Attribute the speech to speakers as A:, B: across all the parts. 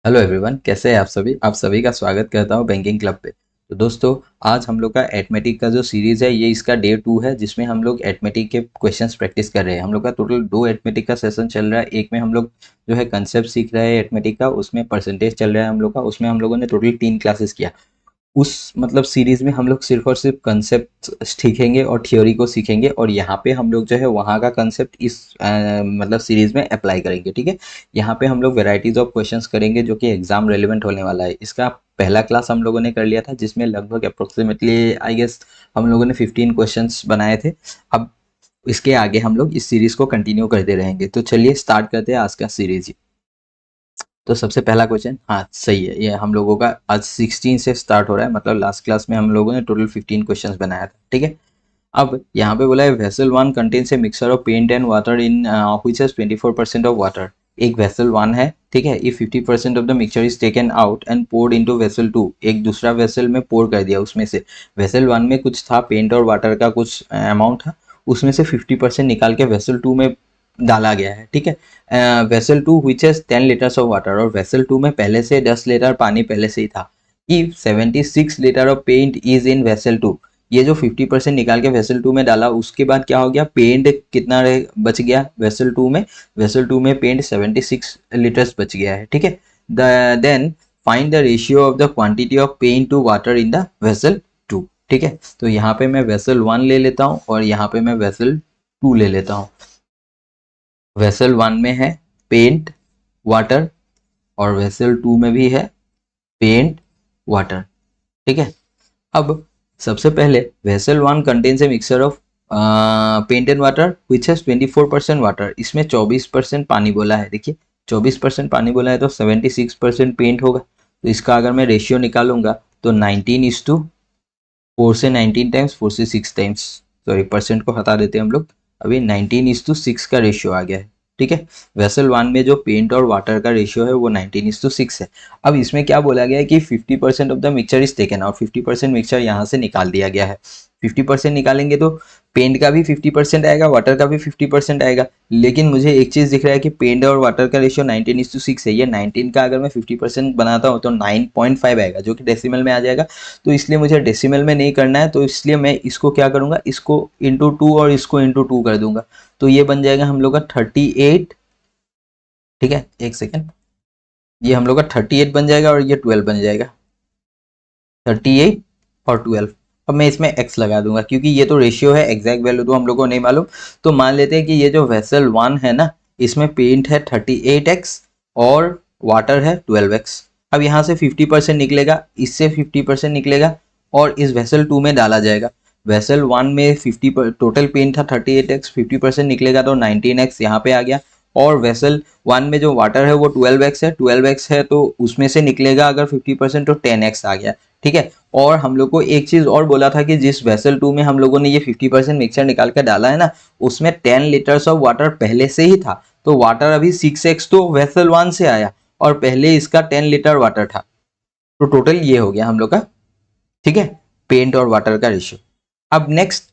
A: Hello everyone, कैसे हैं आप सभी का स्वागत करता हूं बैंकिंग क्लब पे। तो दोस्तों, आज हम लोग का एथमेटिक का जो सीरीज़ है ये इसका डे 2 है, जिसमें हम लोग एथमेटिक के क्वेश्चंस प्रैक्टिस कर रहे हैं। हम लोग का टोटल 2 एथमेटिक का सेशन चल रहा है। एक में हम लोग जो है कंसेप्ट सीख रहे हैं एथमेटिक का, उसमें परसेंटेज चल रहा है हम लोग का। उसमें हम लोगों ने टोटल 3 क्लासेस किया। उस मतलब सीरीज में हम लोग सिर्फ और सिर्फ कंसेप्ट सीखेंगे और थ्योरी को सीखेंगे, और यहाँ पे हम लोग जो है वहाँ का कंसेप्ट इस मतलब सीरीज में अप्लाई करेंगे। ठीक है, यहाँ पे हम लोग वेराइटीज ऑफ क्वेश्चंस करेंगे जो कि एग्जाम रेलिवेंट होने वाला है। इसका पहला क्लास हम लोगों ने कर लिया था, जिसमें लगभग अप्रोक्सीमेटली आई गेस हम लोगों ने 15 क्वेश्चंस बनाए थे। अब इसके आगे हम लोग इस सीरीज को कंटिन्यू करते रहेंगे। तो चलिए स्टार्ट करते हैं आज का सीरीज। तो सबसे पहला क्वेश्चन, हाँ सही है, ये हम लोगों का आज 16 से स्टार्ट हो रहा है। मतलब लास्ट क्लास में हम लोगों ने टोटल 15 क्वेश्चंस बनाया था। ठीक है, अब यहाँ पे बोला है vessel one contains a mixture of paint and water in which has 24% of water. एक वेसल वन है, ठीक है। If 50% of the mixture is taken out and poured into vessel two, एक दूसरा वेसल में पोर कर दिया उसमें से। वेसल वन में कुछ था, पेंट और वाटर का कुछ अमाउंट था, उसमें से 50% निकाल के वेसल टू में डाला गया है। ठीक है, vessel two which has 10 litres of water, और वेसल टू में पहले से 10 लीटर पानी पहले से ही था। If 76 litre of paint is in vessel two, ये जो 50% निकाल के वेसल टू में डाला, उसके बाद क्या हो गया, पेंट कितना बच गया वेसल टू में। वेसल टू में पेंट 76 लीटर्स बच गया है। ठीक है, then find the ratio of the quantity of paint to water in the vessel two. ठीक है, तो यहाँ पे मैं वेसल वन ले लेता हूँ और यहाँ पे मैं वेसल टू ले लेता हूँ। वेसल वन में है पेंट वाटर और वेसल टू में भी है पेंट वाटर। ठीक है, अब सबसे पहले vessel one contains a mixture of paint and water which has 24% water. इसमें 24% पानी बोला है। देखिए 24% पानी बोला है तो 76% पेंट होगा। तो इसका अगर मैं रेशियो निकालूंगा तो 19:4 से 19 टाइम्स, 4 से 6 टाइम्स, सॉरी परसेंट को हटा देते हैं हम लोग। अभी 19:6 का रेशियो आ गया है। ठीक है, वेसल वन में जो पेंट और वाटर का रेशियो है वो 19:6 है। अब इसमें क्या बोला गया है कि 50% of the mixture is taken, और 50% मिक्सचर यहाँ से निकाल दिया गया है। 50% निकालेंगे तो पेंट का भी 50% आएगा, वाटर का भी 50% आएगा। लेकिन मुझे एक चीज़ दिख रहा है कि पेंट और वाटर का रेशियो 19:6 है। ये 19 का अगर मैं 50% बनाता हूँ तो 9.5 आएगा, जो कि डेसिमल में आ जाएगा। तो इसलिए मुझे डेसिमल में नहीं करना है, तो इसलिए मैं इसको क्या करूँगा, इसको इंटू टू और इसको इंटू टू कर दूंगा। तो ये बन जाएगा हम लोग का 38। ठीक है, एक सेकेंड, ये हम लोग का 38 बन जाएगा और ये 12 बन जाएगा। 38 और 12। अब मैं इसमें x लगा दूंगा क्योंकि ये तो रेशियो है, एग्जैक्ट वैल्यू तो हम लोग को नहीं मालूम। तो मान लेते हैं कि ये जो वेसल वन है ना, इसमें पेंट है 38x और वाटर है 12x। अब यहाँ से 50% निकलेगा, इससे 50% निकलेगा और इस वेसल टू में डाला जाएगा। वेसल वन में 50 टोटल पेंट था 38x, 50% निकलेगा तो 19x यहाँ पे आ गया। और वेसल वन में जो वाटर है वो 12x है, 12x है तो उसमें से निकलेगा अगर 50% तो 10x आ गया। ठीक है, और हम लोग को एक चीज और बोला था कि जिस वेसल टू में हम लोगों ने ये 50% मिक्सचर निकाल के डाला है ना, उसमें 10 लीटर्स ऑफ वाटर पहले से ही था। तो वाटर अभी 6x तो वेसल वन से आया और पहले इसका 10 लीटर वाटर था। तो टोटल ये हो गया हम लोग का। ठीक है, पेंट और वाटर का रेशियो। अब नेक्स्ट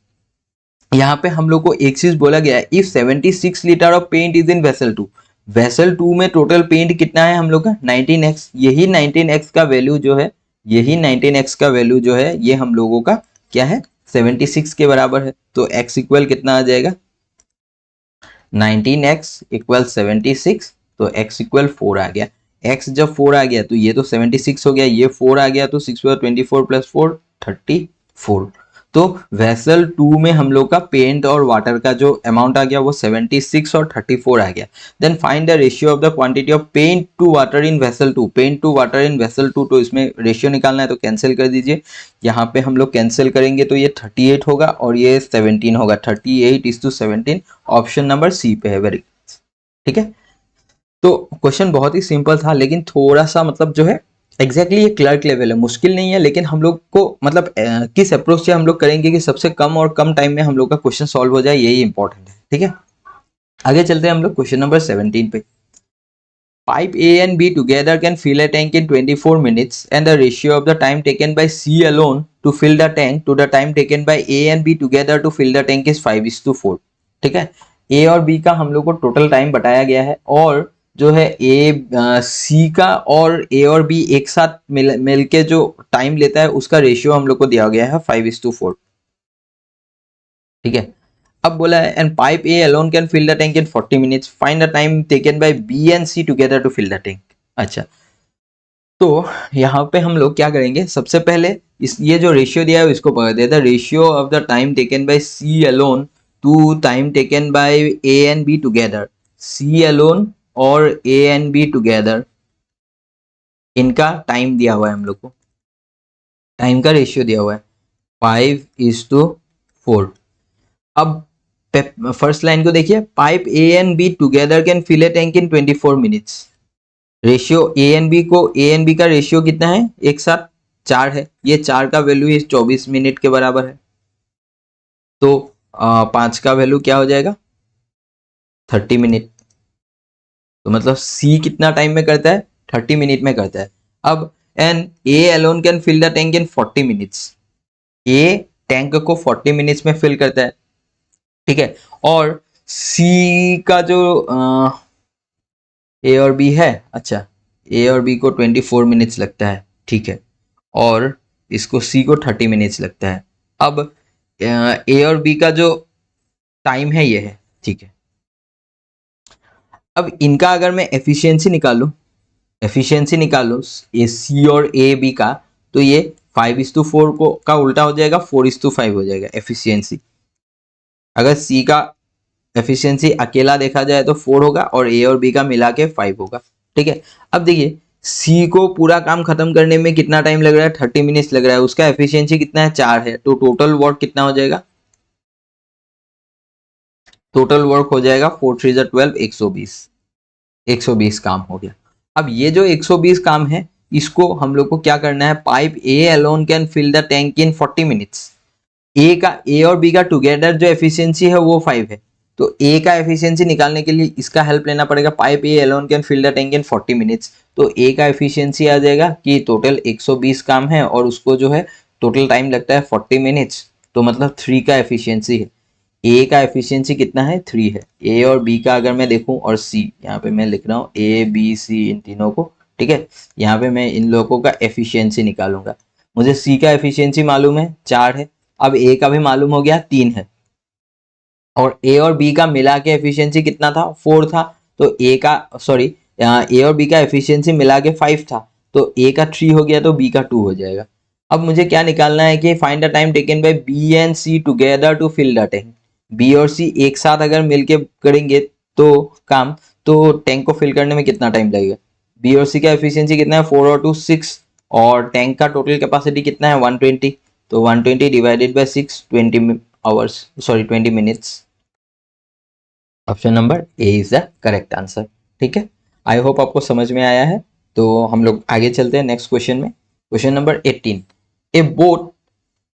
A: यहाँ पे हम लोग को एक चीज बोला गया है, if 76 litre of paint is in vessel two. Vessel two में टोटल पेंट कितना है हम लोग का 19x। यही 19x का वैल्यू जो है, यही 19x का वैल्यू जो है ये हम लोगों का क्या है, 76 के बराबर है। तो x इक्वल कितना आ जाएगा, 19x इक्वल 76। तो x इक्वल 4 आ गया। x जब 4 आ गया तो ये तो 76 हो गया, ये 4 आ गया तो 6 24 प्लस 4 34। तो वेसल टू में हम लोग का पेंट और वाटर का जो अमाउंट आ गया वो 76 और 34 आ गया। Then find the ratio of the quantity of paint to water in vessel two. Paint to water in vessel two, तो इसमें रेशियो निकालना है तो कैंसिल कर दीजिए। यहाँ पे हम लोग कैंसिल करेंगे तो ये 38 होगा और ये 17 होगा। 38:17, ऑप्शन नंबर सी पे है। वेरी, ठीक है। तो क्वेश्चन बहुत ही सिंपल था, लेकिन थोड़ा सा मतलब जो है एग्जैक्टली ये क्लर्क लेवल है, मुश्किल नहीं है। लेकिन हम लोग को मतलब किस अप्रोच से हम लोग करेंगे कि सबसे कम और कम टाइम में हम लोग का क्वेश्चन सॉल्व हो जाए, यही इंपॉर्टेंट है। ठीक है, आगे चलते हैं हम लोग क्वेश्चन नंबर 17 पे। Pipe A and B together can fill a tank in 24 minutes and the ratio of the time taken by C alone to fill the tank to the time taken by A and B together to fill the tank is 5:4। ठीक है, A और B का हम लोग को total time बताया गया है और जो है ए सी का और ए और बी एक साथ मिल के जो टाइम लेता है उसका रेशियो हम लोग को दिया गया है 5:4। ठीक है। अब बोला है and pipe A alone can fill the tank in 40 minutes, find the time taken by B and C together to fill the tank. अच्छा, तो यहाँ पे हम लोग क्या करेंगे, सबसे पहले इस ये जो रेशियो दिया है इसको पकड़ देता है, ratio of the time taken by C alone to time taken by A and B together. C alone और ए एंड बी टुगेदर, इनका टाइम दिया हुआ है हम लोग को, टाइम का रेशियो दिया हुआ है 5:4। अब फर्स्ट लाइन को देखिए, pipe A and B together can fill a tank in 24 minutes. Ratio A and B का रेशियो कितना है, एक साथ 4 है, ये 4 का वैल्यू इस 24 मिनट के बराबर है, तो 5 का वैल्यू क्या हो जाएगा 30 मिनट। तो मतलब सी कितना टाइम में करता है, 30 मिनट में करता है। अब an A alone can fill the tank in 40 minutes, A tank को 40 मिनट्स में फिल करता है। ठीक है, और सी का जो ए और बी है, अच्छा ए और बी को 24 मिनट्स लगता है, ठीक है, और इसको सी को 30 मिनट्स लगता है। अब ए और बी का जो टाइम है ये है, ठीक है। अब इनका अगर मैं एफिशिएंसी निकालूं ए सी और ए बी का, तो ये 5:4 को का उल्टा हो जाएगा, 4:5 हो जाएगा एफिशिएंसी। अगर सी का एफिशिएंसी अकेला देखा जाए तो 4 होगा और ए और बी का मिला के 5 होगा। ठीक है, अब देखिए सी को पूरा काम खत्म करने में कितना टाइम लग रहा है, 30 मिनट्स लग रहा है, उसका एफिशिएंसी कितना है 4 है, तो टोटल वर्क कितना हो जाएगा, टोटल वर्क हो जाएगा 4 3 12, 120 काम हो गया। अब ये जो 120 काम है इसको हम लोग को क्या करना है, pipe A alone can fill the tank in 40 minutes. A और बी का टुगेदर जो एफिशिएंसी है वो 5 है, तो ए का एफिशिएंसी निकालने के लिए इसका हेल्प लेना पड़ेगा, pipe A alone can fill the tank in 40 minutes. तो ए का एफिशिएंसी आ जाएगा कि टोटल 120 काम है और उसको जो है टोटल टाइम लगता है 40 मिनट्स, तो मतलब 3 का एफिशिएंसी है। ए का एफिशिएंसी कितना है 3 है। ए और बी का अगर मैं देखूं और सी, यहाँ पे मैं लिख रहा हूँ ए बी सी इन तीनों को, ठीक है, यहाँ पे मैं इन लोगों का एफिशिएंसी निकालूंगा। मुझे सी का एफिशिएंसी मालूम है 4 है, अब ए का भी मालूम हो गया 3 है, और ए और बी का मिला के एफिशिएंसी कितना था 4 था, तो ए का सॉरी ए और बी का एफिशिएंसी मिला के 5 था, तो ए का 3 हो गया तो बी का 2 हो जाएगा। अब मुझे क्या निकालना है कि find the time taken by B and C together to fill the tank. B और सी एक साथ अगर मिलके करेंगे तो काम, तो टैंक को फिल करने में कितना टाइम लगेगा। बी और सी का एफिशिएंसी कितना है 4 और 2 6, और टैंक का टोटल कैपेसिटी कितना है 120, तो 120 divided by 6, 20 hours, sorry 20 minutes. Option number A is the correct answer. ठीक है, आई होप आपको समझ में आया है। तो हम लोग आगे चलते हैं नेक्स्ट क्वेश्चन में। Question number 18, A boat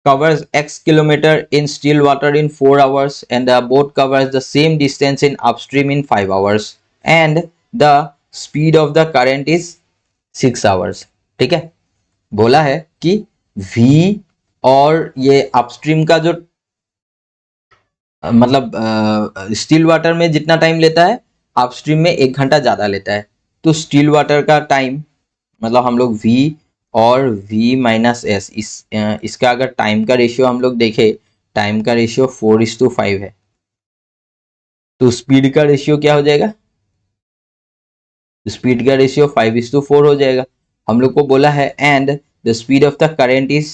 A: covers x kilometer in still water in 4 hours and the boat covers the same distance in upstream in 5 hours and the speed of the current is 6 hours। ठीक है, बोला है कि v और ये upstream का जो मतलब स्टील वाटर में जितना टाइम लेता है अपस्ट्रीम में 1 घंटा ज़्यादा लेता है, तो स्टील वाटर का टाइम मतलब हम लोग v और v माइनस एस इसका अगर टाइम का रेशियो हम लोग देखें, टाइम का रेशियो 4:5 है, तो स्पीड का रेशियो क्या हो जाएगा, स्पीड का रेशियो 5:4 हो जाएगा। हम लोग को बोला है and the speed of the current is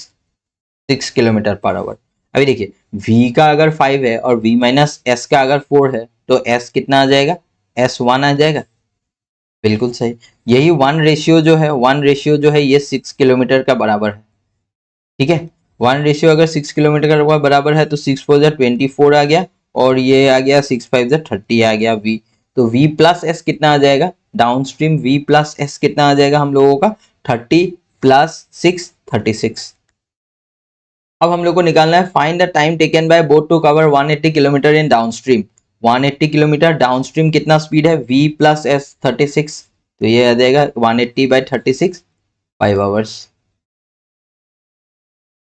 A: 6 kilometre per our. अभी देखिए v का अगर 5 है और v माइनस एस का अगर 4 है तो s कितना आ जाएगा, s1 आ जाएगा। बिल्कुल सही, यही 1 रेशियो जो है ये 6 किलोमीटर का बराबर है। ठीक है, 1 रेशियो अगर 6 किलोमीटर का बराबर है तो 6 4 24 आ गया, और ये आ गया 6 5 30 आ गया v, तो v प्लस एस कितना आ जाएगा, down stream v plus S कितना आ जाएगा हम लोगों का 30 प्लस 6 36। अब हम लोग को निकालना है find the time taken by boat to cover 180 kilometre in downstream. 180 kilometre downstream कितना स्पीड है v प्लस एस 36, तो ये आ जाएगा 180/36 5 आवर्स।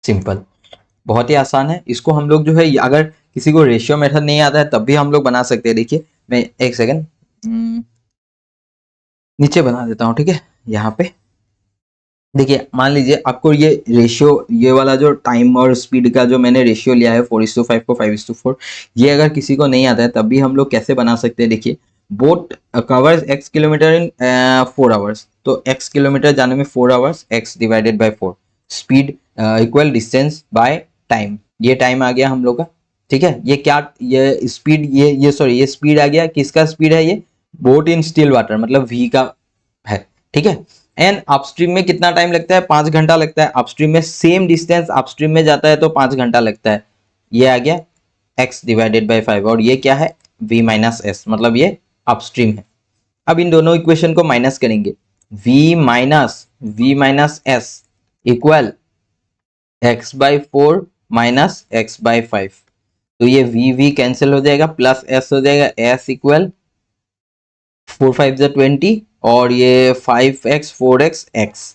A: सिंपल, बहुत ही आसान है। इसको हम लोग जो है अगर किसी को रेशियो मेथड नहीं आता है तब भी हम लोग बना सकते हैं। देखिए मैं एक सेकंड नीचे बना देता हूँ, ठीक है। यहाँ पे देखिए, मान लीजिए आपको ये रेशियो, ये वाला जो टाइम और स्पीड का जो मैंने रेशियो लिया है 4:5 को 5:4, ये अगर किसी को नहीं आता है तब भी हम लोग कैसे बना सकते हैं। देखिए, बोट कवर्स x किलोमीटर इन 4 आवर्स, तो x किलोमीटर जाने में 4 hours, x divided by 4, speed equal distance by time, ये टाइम आ गया हम लोग का, ठीक है। ये क्या, ये स्पीड, ये सॉरी, ये स्पीड आ गया, किसका स्पीड है, ये बोट इन स्टिल वाटर मतलब v का है, ठीक है। एंड अपस्ट्रीम में कितना टाइम लगता है, 5 घंटा लगता है। अपस्ट्रीम में सेम डिस्टेंस अपस्ट्रीम में जाता है तो 5 घंटा लगता है। ये आ गया x डिवाइडेड बाई 5, और ये क्या है, v माइनस एस, मतलब ये अपस्ट्रीम है। अब इन दोनों इक्वेशन को माइनस करेंगे, v minus S equal x by 4 minus x by 5, तो ये v कैंसिल हो जाएगा, प्लस s हो जाएगा, s इक्वल 4×5 = 20, और ये 5x 4x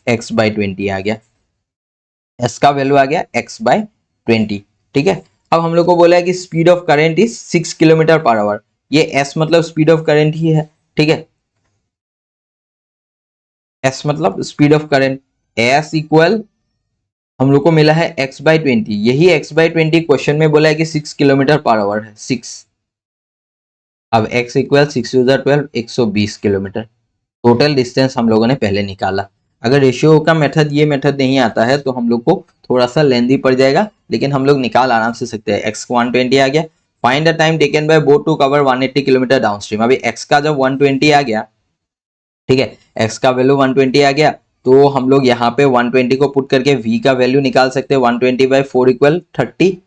A: x बाई 20 आ गया, s का वैल्यू आ गया x बाई 20, ठीक है। अब हम लोग को बोला है कि speed of current is 6 kilometre per our, ये s मतलब स्पीड ऑफ करंट ही है, ठीक है। s मतलब speed of current, s equal हम लोग को मिला है x बाई 20, यही x बाई 20 क्वेश्चन में बोला है कि 6 किलोमीटर पर आवर है, 6। अब x equal 6×12 120 kilometre, total distance हम लोगों ने पहले निकाला। अगर रेशियो का मेथड, ये मेथड नहीं आता है तो हम लोग को थोड़ा सा लेंदी पड़ जाएगा, लेकिन हम लोग निकाल आराम से सकते हैं। x को 120 आ गया, find the time taken by boat to cover 180 kilometre downstream. अभी x का जब 120 आ गया, ठीक है, x का वैल्यू 120 आ गया, तो हम लोग यहाँ पे 120 को पुट करके v का वैल्यू निकाल सकते हैं। 120/4 इक्वल 30,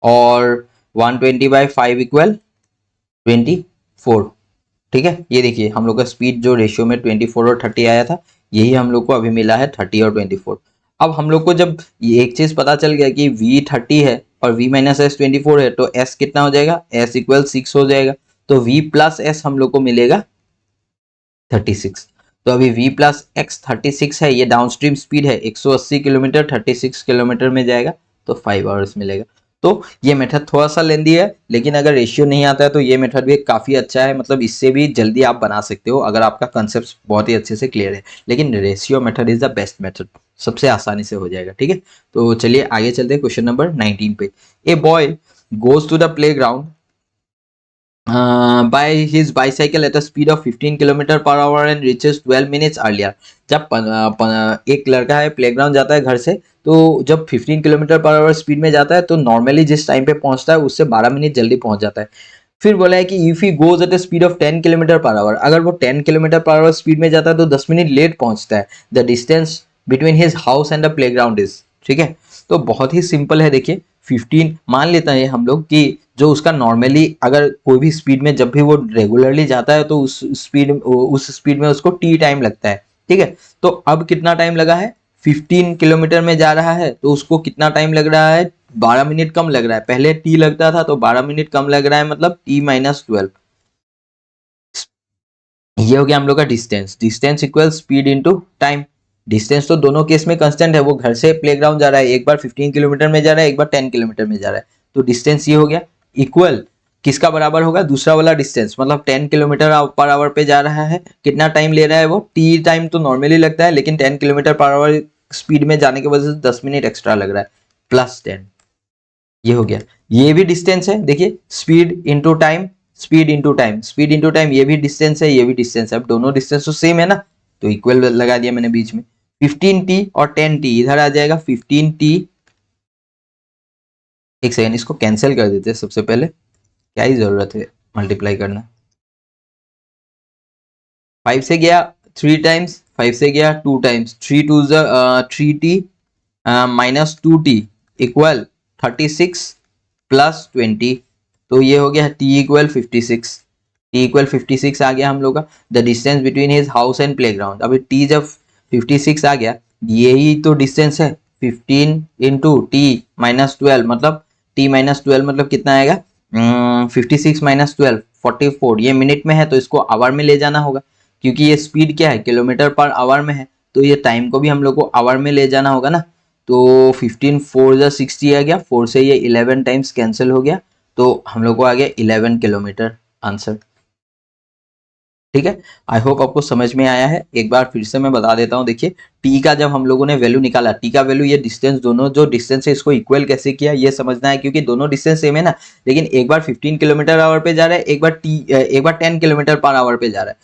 A: और 120/5 इक्वल 24, ठीक है। ये देखिए हम लोग का स्पीड जो रेशियो में 24 और 30 आया था, यही हम लोग को अभी मिला है 30 और 24। अब हम लोग को जब ये एक चीज पता चल गया कि v 30 है और v माइनस एस 24 है, तो s कितना हो जाएगा, s इक्वल 6 हो जाएगा, तो v प्लस s हम लोग को मिलेगा 36। तो अभी v प्लस एक्स 36 है, ये डाउनस्ट्रीम स्पीड है 180 किलोमीटर, 36 किलोमीटर में जाएगा, तो 5 आवर्स मिलेगा। तो ये मेथड थोड़ा सा लेंदी है, लेकिन अगर रेशियो नहीं आता है तो ये मेथड भी काफ़ी अच्छा है, मतलब इससे भी जल्दी आप बना सकते हो अगर आपका कंसेप्ट बहुत ही अच्छे से क्लियर है। लेकिन ratio method is the best method, सबसे आसानी से हो जाएगा, ठीक है। तो चलिए आगे चलते हैं क्वेश्चन नंबर 19 पे। A boy goes to the प्ले ग्राउंड by his bicycle at a speed of 15 kilometre per hour and reaches 12 minutes earlier। जब एक लड़का है प्लेग्राउंड जाता है घर से, तो जब 15 किलोमीटर पर आवर स्पीड में जाता है तो नॉर्मली जिस टाइम पे पहुंचता है उससे 12 मिनट जल्दी पहुंच जाता है। फिर बोला है कि if he goes eight A speed of 10 kilometre per our, अगर वो 10 किलोमीटर पर आवर स्पीड में जाता है तो 10 मिनट लेट पहुंचता है। The distance between his house and the playground is, ठीक है। तो बहुत ही सिंपल है, देखिए 15 मान लेते हैं हम लोग कि जो उसका नॉर्मली अगर कोई भी स्पीड में जब भी वो रेगुलरली जाता है तो उस स्पीड में उसको टी टाइम लगता है, ठीक है। तो अब कितना टाइम लगा है, 15 किलोमीटर में जा रहा है तो उसको कितना टाइम लग रहा है, 12 मिनट कम लग रहा है। पहले टी लगता था तो 12 मिनट कम लग रहा है, मतलब t-12। ये हो गया हम लोग का distance, distance equal speed into time. Distance तो दोनों केस में कांस्टेंट है, वो घर से प्लेग्राउंड जा रहा है, एक बार 15 किलोमीटर में जा रहा है, एक बार 10 किलोमीटर में जा रहा है, तो डिस्टेंस ये हो गया इक्वल किसका बराबर होगा, दूसरा वाला डिस्टेंस, मतलब 10 किलोमीटर पर आवर पे जा रहा है, कितना टाइम ले रहा है वो, टी टाइम तो नॉर्मली लगता है, लेकिन 10 किलोमीटर पर आवर स्पीड में जाने की वजह से 10 मिनट एक्स्ट्रा लग रहा है, प्लस 10। ये हो गया, ये भी डिस्टेंस है, देखिए speed into time, speed into time, speed into time, ये भी डिस्टेंस है, ये भी डिस्टेंस है। अब दोनों डिस्टेंस तो सेम है ना, तो इक्वल लगा दिया मैंने बीच में। 15t और 10t इधर आ जाएगा, 15t, एक सेकेंड इसको कैंसिल कर देते हैं सबसे पहले, क्या ही जरूरत है मल्टीप्लाई करना। 5 से गया 3 टाइम्स, 5 से गया 2 times, 3 minus 2t equal 36 plus 20, तो ये हो गया t इक्वल 56, t इक्वल 56 आ गया हम लोग का। The distance between his house and play ground, अभी t जब 56 आ गया, यही तो डिस्टेंस है, 15 इंटू t-12 मतलब t-12 मतलब कितना आएगा, 56 - 12 44, ये मिनट में है तो इसको आवर में ले जाना होगा, क्योंकि ये स्पीड क्या है, किलोमीटर पर आवर में है, तो ये टाइम को भी हम लोग को आवर में ले जाना होगा ना। तो 15 4 जा 60 आ गया, 4 से ये 11 टाइम्स कैंसिल हो गया, तो हम लोग को आ गया 11 किलोमीटर आंसर। ठीक है, आई होप आपको समझ में आया है। एक बार फिर से मैं बता देता हूँ। देखिए टी का जब हम लोगों ने वैल्यू निकाला, टी का वैल्यू ये डिस्टेंस, दोनों जो डिस्टेंस है इसको इक्वल कैसे किया ये समझना है, क्योंकि दोनों डिस्टेंस सेम है ना। लेकिन एक बार 15 किलोमीटर आवर पे जा रहा है, एक बार 10 किलोमीटर पर आवर पे जा रहा है।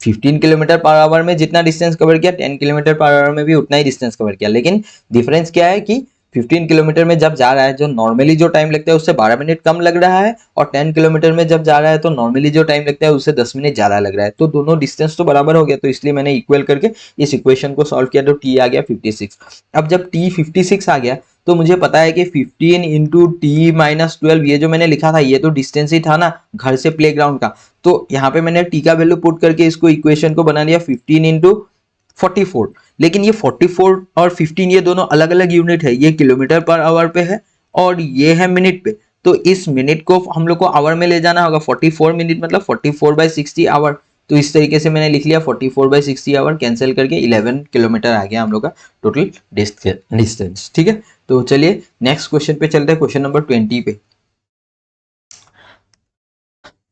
A: 15 किलोमीटर पर आवर में जितना डिस्टेंस कवर किया, 10 किलोमीटर पर आवर में भी उतना ही डिस्टेंस कवर किया। लेकिन डिफरेंस क्या है कि 15 किलोमीटर में जब जा रहा है, जो नॉर्मली जो टाइम लगता है उससे 12 मिनट कम लग रहा है, और 10 किलोमीटर में जब जा रहा है तो नॉर्मली जो टाइम लगता है उससे 10 मिनट ज्यादा लग रहा है। तो दोनों डिस्टेंस तो बराबर हो गया, तो इसलिए मैंने इक्वल करके इस इक्वेशन को सॉल्व किया, तो टी आ गया 56। अब जब टी 56 आ गया तो मुझे पता है कि 15 इंटू टी माइनस 12, ये जो मैंने लिखा था ये तो डिस्टेंस ही था ना घर से प्लेग्राउंड का। तो यहाँ पे मैंने टी का वैल्यू पुट करके इसको इक्वेशन को बना लिया 15 इंटू 44। लेकिन ये 44 और 15 ये दोनों अलग अलग यूनिट है, ये किलोमीटर पर आवर पे है और ये है मिनट पे। तो इस मिनट को हम लोग को आवर में ले जाना होगा। 44 मिनट मतलब 44/60 आवर। तो इस तरीके से मैंने लिख लिया 44/60 आवर, कैंसिल करके 11 किलोमीटर आ गया हम लोग का टोटल डिस्टेंस। ठीक है, तो चलिए नेक्स्ट क्वेश्चन पे चलते हैं, क्वेश्चन नंबर 20 पे।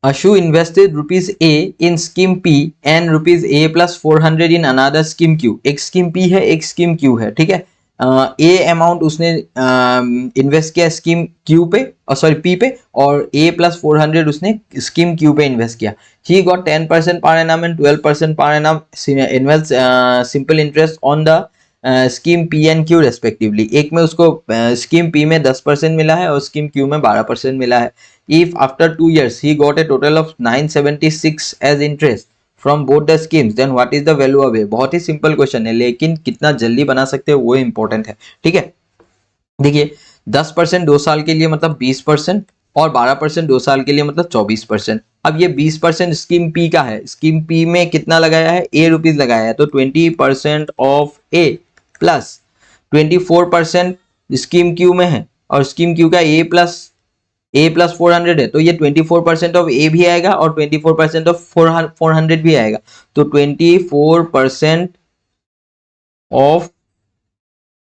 A: Ashu invested rupees A in scheme P and rupees A plus 400 in another scheme Q। एक स्कीम P है, एक स्कीम Q है, ठीक है। ए अमाउंट उसने इन्वेस्ट किया स्कीम Q पे, सॉरी P पे, और A प्लस 400 उसने स्कीम Q पे इन्वेस्ट किया। He got 10% per annum and 12% per annum invest simple interest on the scheme P and Q respectively. एक में उसको स्कीम पी में 10% मिला है और स्कीम क्यू में 12% मिला है। If after 2 years he got a total of 976 as interest from both the schemes, then what is the value of A? बहुत ही सिंपल क्वेश्चन है, लेकिन कितना जल्दी बना सकते हैं वो इंपॉर्टेंट है। ठीक है, देखिए 10% 2 साल के लिए मतलब 20%, और 12% 2 साल के लिए मतलब 24%। अब ये 20% स्कीम पी का है, स्कीम पी में कितना लगाया है, ए रुपीज लगाया है, तो 20% of A plus 24% scheme Q में है, और स्कीम क्यू का ए प्लस 400 है, तो ये 24% ऑफ ए भी आएगा और 24% ऑफ 400 भी आएगा। तो 24% of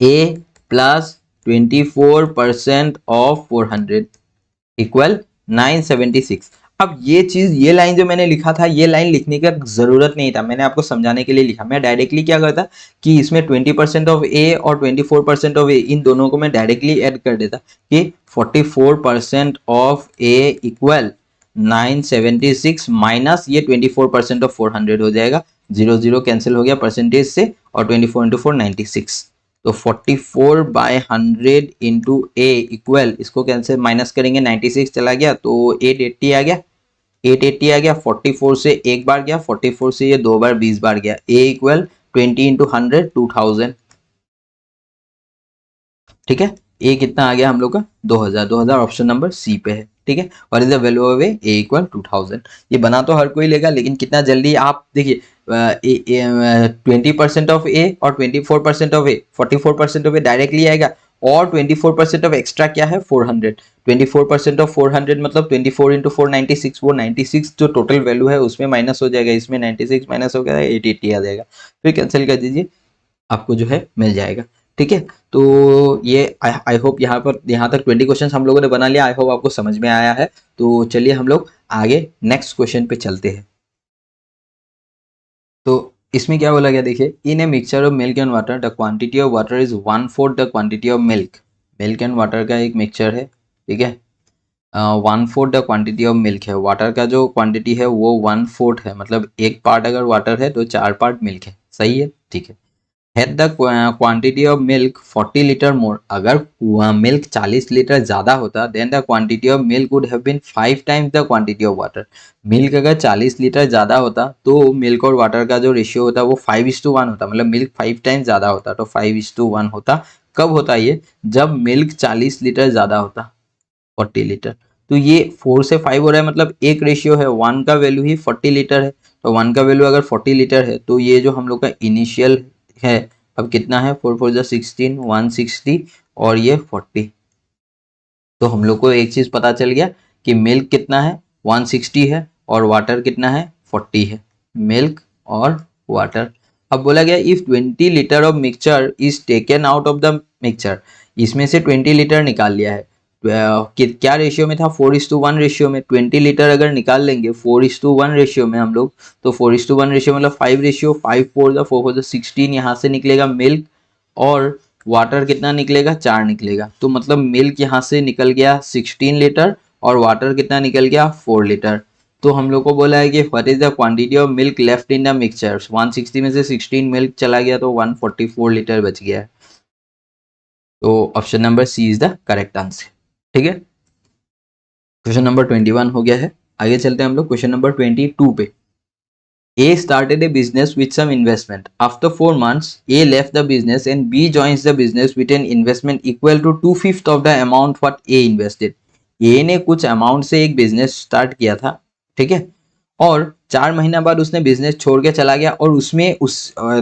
A: A plus 24% of 400 equal 976। अब ये चीज, ये लाइन जो मैंने लिखा था, ये लाइन लिखने का जरूरत नहीं था, मैंने आपको समझाने के लिए लिखा। मैं डायरेक्टली क्या करता कि इसमें 20% ऑफ ए और 24% ऑफ ए, इन दोनों को मैं डायरेक्टली ऐड कर देता कि 44% ऑफ ए इक्वल 976 माइनस ये 24% ऑफ 400 हो जाएगा। 0 0 कैंसिल हो गया परसेंटेज से, और 24 इंटू 4 96। तो 44/100 इंटू ए इक्वल, इसको कैंसिल माइनस करेंगे, 96 चला गया तो 880 आ गया। 880 आ गया, 44 से एक बार गया, 44 से ये 2 बार 20 बार गया। ए इक्वल 20 इंटू 100 2000। ठीक है, ए कितना आ गया हम लोग का 2000। 2000 ऑप्शन नंबर सी पे है। ठीक है, और is the value of A equal 2000। ये बना तो हर कोई लेगा, लेकिन कितना जल्दी आप देखिए 20% ऑफ ए और 24% of A, 44% of A directly आएगा, और 24% ऑफ एक्स्ट्रा क्या है 400। 24% ऑफ 400 मतलब 24 इंटू 4 96। वो 96 जो टोटल वैल्यू है उसमें माइनस हो जाएगा, इसमें 96 माइनस हो गया 880 आ जाएगा। फिर कैंसिल कर दीजिए, आपको जो है मिल जाएगा। ठीक है, तो ये आई होप यहाँ तक 20 क्वेश्चन हम लोगों ने बना लिया। आई होप आपको समझ में आया है। तो चलिए हम लोग आगे नेक्स्ट क्वेश्चन पे चलते हैं। तो इसमें क्या बोला गया, देखिए in a mixture of milk and water the quantity of water is 1/4 the quantity of milk. Milk and water का एक मिक्सचर है, ठीक है। 1/4 द क्वांटिटी ऑफ मिल्क है, वाटर का जो क्वांटिटी है वो 1/4 है, मतलब एक पार्ट अगर वाटर है तो 4 पार्ट मिल्क है। सही है, ठीक है। Had the quantity of milk 40 litre more. अगर मिल्क 40 लीटर ज़्यादा होता, then the quantity of milk would have been 5 times the quantity of water. Milk अगर 40 लीटर ज़्यादा होता तो मिल्क और वाटर का जो रेशियो होता वो 5:1 होता, मतलब मिल्क 5 टाइम्स ज़्यादा होता, तो 5:1 होता। कब होता ये, जब मिल्क 40 लीटर ज़्यादा होता 40 लीटर। तो ये 4 से 5 हो रहा है, मतलब एक रेशियो है, 1 का वैल्यू ही 40 लीटर है। तो 1 का वैल्यू अगर 40 लीटर है तो ये जो हम लोग का इनिशियल है, अब कितना है 4 4 जा 16, 160 और ये 40। तो हम लोग को एक चीज पता चल गया कि मिल्क कितना है 160 है, और वाटर कितना है 40 है। मिल्क और वाटर। अब बोला गया if 20 litre of mixture is taken out of the mixture, इसमें से 20 लीटर निकाल लिया है, क्या रेशियो में था, 4:1 रेशियो में। 20 लीटर अगर निकाल लेंगे 4:1 रेशियो में हम लोग, तो 4:1 रेशियो मतलब 5 रेशियो, 5 4 16, यहाँ से निकलेगा मिल्क, और वाटर कितना निकलेगा, 4 निकलेगा। तो मतलब मिल्क यहाँ से निकल गया 16 लीटर और वाटर कितना निकल गया, 4 लीटर। तो हम लोग को बोला है कि what is the quantity of milk left in the mixture. 160 में से 16 मिल्क चला गया तो 144 लीटर बच गया है। तो option number C is the correct answer. ठीक है, क्वेश्चन नंबर 21 हो गया है। आगे चलते हैं हम लोग क्वेश्चन नंबर 22 पे। A started a business with some investment. After 4 months, A left the business and B joins the business with an investment equal to 2/5 of the amount what A invested. A ने कुछ amount से एक business start किया था, ठीक है, और 4 महीना बाद उसने बिजनेस छोड़ के चला गया, और उसमें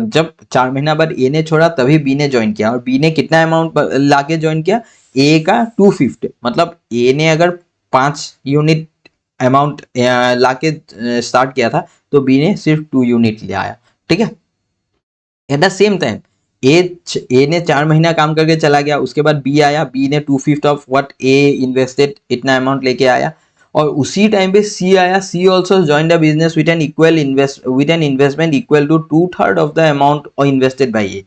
A: जब 4 महीना बाद ए ने छोड़ा तभी बी ने ज्वाइन किया, और बी ने कितना अमाउंट लाके ज्वाइन किया, ए का 2/5। मतलब ए ने अगर 5 यूनिट अमाउंट लाके स्टार्ट किया था, तो बी ने सिर्फ 2 यूनिट ले आया। ठीक है, एट द सेम टाइम ए ने 4 महीना काम करके चला गया, उसके बाद बी आया, बी ने 2/5 ऑफ व्हाट ए इन्वेस्टेड इतना अमाउंट लेके आया, और उसी टाइम पे सी आया, C also join the business with an investment equal to 2/3 of the amount invested by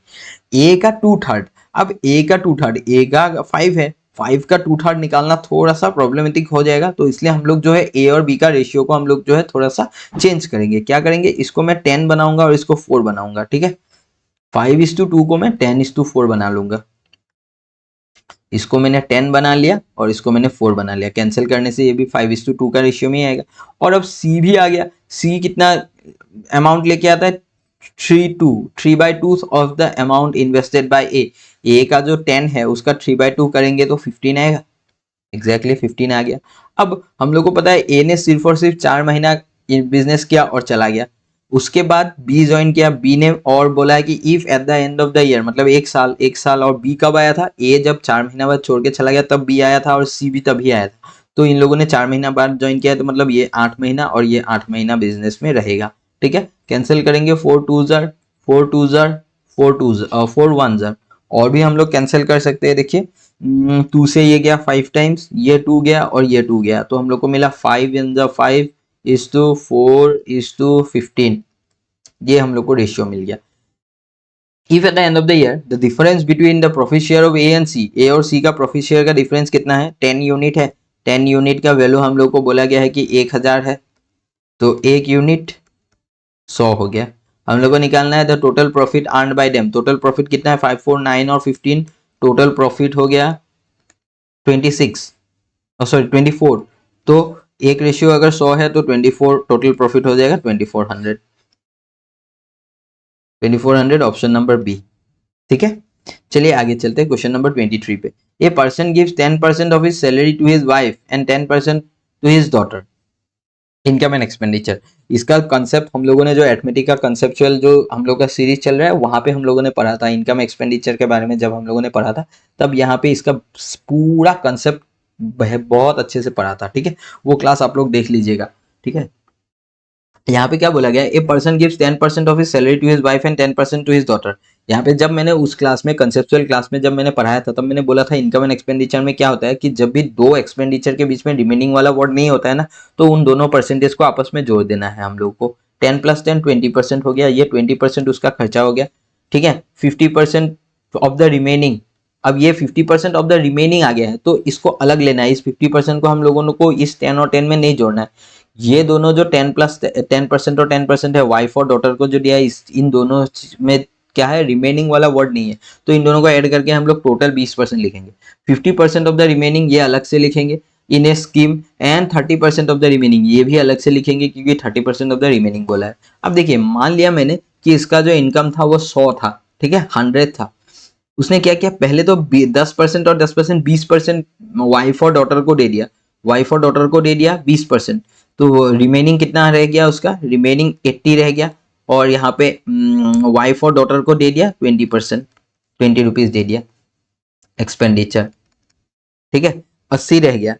A: A का 2/3। अब ए का 2/3, ए का 5 है, 5 का 2/3 निकालना थोड़ा सा प्रॉब्लमेटिक हो जाएगा, तो इसलिए हम लोग जो है ए और बी का रेशियो को हम लोग जो है थोड़ा सा चेंज करेंगे। क्या करेंगे, इसको मैं 10 बनाऊंगा और इसको 4 बनाऊंगा। ठीक है, 5:2 को मैं 10:4 बना लूंगा। इसको मैंने 10 बना लिया और इसको मैंने 4 बना लिया, कैंसिल करने से ये भी 5:2 का रेशियो में ही आएगा। और अब सी भी आ गया, सी कितना अमाउंट लेके आता है, 3/2 of the amount invested by A का जो 10 है उसका 3/2 करेंगे तो 15 आएगा। एग्जैक्टली 15 आ गया। अब हम लोग को पता है ए ने सिर्फ और सिर्फ 4 महीना बिजनेस किया और चला गया, उसके बाद बी ज्वाइन किया, बी ने और बोला है कि if at the end of the year, मतलब एक साल, और बी कब आया था, ए जब 4 महीना बाद छोड़ के चला गया तब बी आया था, और सी भी तभी आया था। तो इन लोगों ने 4 महीना बाद ज्वाइन किया, तो मतलब ये 8 महीना और ये 8 महीना बिजनेस में रहेगा। ठीक है, कैंसिल करेंगे, 4 2 4 1 और भी हम लोग कैंसिल कर सकते हैं। देखिए 2 से ये गया 5 टाइम्स, ये 2 गया और ये 2 गया, तो हम लोग को मिला 5:4:15। ये हम लोग को रेशियो मिल गया। If at the end of the year the difference between the profit share of A and C, A और सी का प्रॉफिट शेयर का डिफरेंस कितना है, 10 यूनिट है। 10 यूनिट का वैल्यू हम लोग को बोला गया है कि 1000 है, तो 1 यूनिट 100 हो गया। हम लोग को निकालना है the total profit earned bye them. Total profit कितना है, 5 4 9 और 15, टोटल प्रॉफिट हो गया 26, सॉरी 24। तो एक रेशियो अगर 100 है तो 24 टोटल प्रॉफिट हो जाएगा 2400 ऑप्शन नंबर बी। ठीक है, चलिए आगे चलते हैं क्वेश्चन नंबर 23 पे। A person gives 10% of his salary to his wife and 10% to his daughter, income and expenditure. इसका कंसेप्ट हम लोगों ने जो एथमेटिक का कंसेप्चुअल जो हम लोग का सीरीज चल रहा है वहां पे हम लोगों ने पढ़ा था, इनकम एक्सपेंडिचर के बारे में जब हम लोगों ने पढ़ा था, तब यहाँ पे इसका पूरा कंसेप्ट बहुत अच्छे से पढ़ा था। ठीक है, वो क्लास आप लोग देख लीजिएगा। ठीक है, यहाँ पे क्या बोला गया, a person gives 10% of his salary to his wife and 10% to his daughter. यहाँ पे जब मैंने उस क्लास में कंसेप्चुअल क्लास में जब मैंने पढ़ाया था, तब मैंने बोला था इनकम एंड एक्सपेंडिचर में क्या होता है कि जब भी दो एक्सपेंडिचर के बीच में रिमेनिंग वाला वर्ड नहीं होता है ना, तो उन दोनों परसेंटेज को आपस में जोड़ देना है हम लोग को। 10 + 10 20% हो गया, ये 20% उसका खर्चा हो गया। ठीक है, 50% ऑफ द रिमेनिंग, अब ये 50% ऑफ द रिमेनिंग आ गया है, तो इसको अलग लेना है। इस 50% को हम लोगों को इस 10 और 10 में नहीं जोड़ना है। ये दोनों जो 10% और 10% है, वाइफ और डॉटर को जो दिया है, इन दोनों में क्या है, रिमेनिंग वाला वर्ड नहीं है, तो इन दोनों को ऐड करके हम लोग टोटल 20% लिखेंगे। 50% ऑफ द रिमेनिंग ये अलग से लिखेंगे in a scheme, and 30% of the remaining ये भी अलग से लिखेंगे क्योंकि 30% ऑफ द रिमेनिंग बोला है। अब देखिए, मान लिया मैंने कि इसका जो इनकम था वो 100 था, ठीक है, 100 था। उसने क्या किया, पहले तो 10% और 10% 20% वाइफ और डॉटर को दे दिया, वाइफ और डॉटर को दे दिया 20%, तो रिमेनिंग कितना रह गया, उसका रिमेनिंग 80 रह गया। और यहाँ पे वाइफ और डॉटर को दे दिया 20%, 20 रुपीज दे दिया एक्सपेंडिचर। ठीक है, 80 रह गया।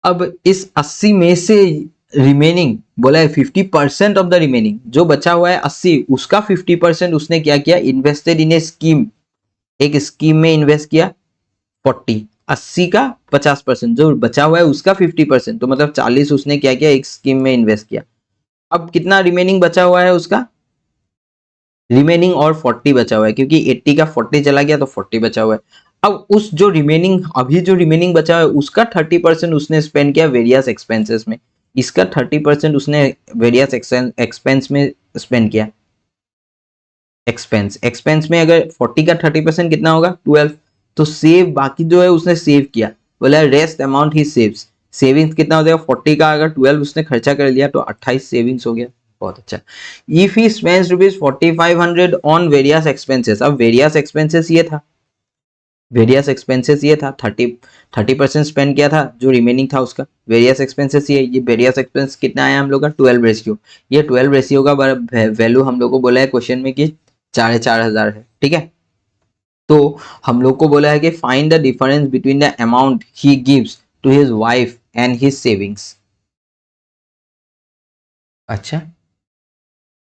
A: अब इस 80 में से रिमेनिंग बोला है 50% ऑफ द रिमेनिंग, जो बचा हुआ है 80, उसका 50% उसने क्या किया, इन्वेस्टेड इन ए स्कीम, एक स्कीम में इन्वेस्ट किया 40। 80 का 50%, जो बचा हुआ है उसका 50%, तो मतलब 40 उसने क्या किया, एक स्कीम में इन्वेस्ट किया। अब कितना रिमेनिंग बचा हुआ है उसका, रिमेनिंग और 40 बचा हुआ है, क्योंकि 80 का 40 चला गया तो 40 बचा हुआ है। अब उस जो रिमेनिंग, अभी जो रिमेनिंग बचा हुआ है उसका 30% उसने स्पेंड किया वेरियस एक्सपेंसेस में, इसका 30% उसने वेरियस एक्सपेंस में स्पेंड किया। एक्सपेंस में अगर 40 का 30% कितना होगा, 12। तो सेव, बाकी जो है उसने सेव किया, बोला रेस्ट अमाउंट ही सेव्स, सेविंग्स कितना हो जाएगा, 40 का अगर 12 उसने खर्चा कर लिया तो 28 सेविंग्स हो गया। बहुत अच्छा। If he spends rupees 4500 on various expenses, अब वेरियस एक्सपेंसेस ये था, वेरियस एक्सपेंसेस ये था, 30% स्पेंड किया था, जो रिमेनिंग था उसका वेरियस एक्सपेंसेस ये वेरियस एक्सपेंस कितना आया हम लोग का, 12 रेशियो। ये 12 रेशियो का वैल्यू हम लोग को बोला है क्वेश्चन में कि 4,500 है, ठीक है। तो हम लोग को बोला है कि find the difference between the amount he gives to his wife and his savings. अच्छा,